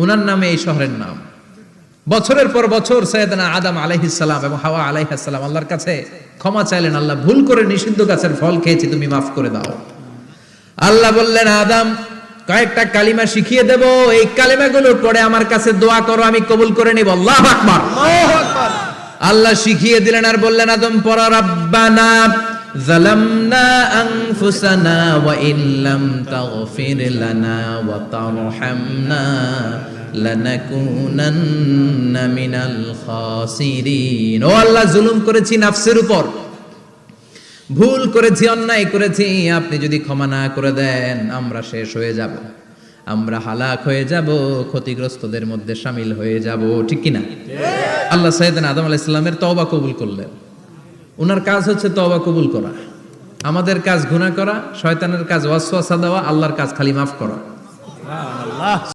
উনার নামে এই শহরের নাম। বছরের পর বছর সৈয়দনা আদম আলাইহিস সালাম এবং হাওয়া আলাইহিস সালাম আল্লাহর কাছে ক্ষমা চাইলেন, আল্লাহ ভুল করে নিষিদ্ধ গাছের ফল খেয়েছি, তুমি মাফ করে দাও। আল্লাহ বললেন, আদম কয়েকটা কালিমা শিখিয়ে দেব, এই কালিমাগুলোর পরে আমার কাছে দোয়া করো, আমি কবুল করে নিব। আল্লাহু আকবার, আল্লাহু আকবার। আল্লাহ শিখিয়ে দিলেন আর বললেন, আদম পড়া, রাব্বানা যালামনা আনফুসানা ওয়া ইল্লাম তাগফির লানা ওয়া তারহামনা লানাকুনান্না মিনাল খাসিরিন। ও আল্লাহ, জুলুম করেছি নাফসের উপর, ভুল করেছি, অন্যায় করেছি, আপনি যদি ক্ষমা না করে দেন আমরা শেষ হয়ে যাব, আমরা হালাক হয়ে যাব, ক্ষতিগ্রস্তদের মধ্যে শামিল হয়ে যাব। ঠিক কিনা? আল্লাহ সাইয়েদনা আদম আলাইহিস সালামের তওবা কবুল করলেন। ওনার কাজ হচ্ছে তওবা কবুল করা, আমাদের কাজ গুনাহ করা, শয়তানের কাজ ওয়াসওয়াসা দেওয়া, আল্লাহর কাজ খালি মাফ করা।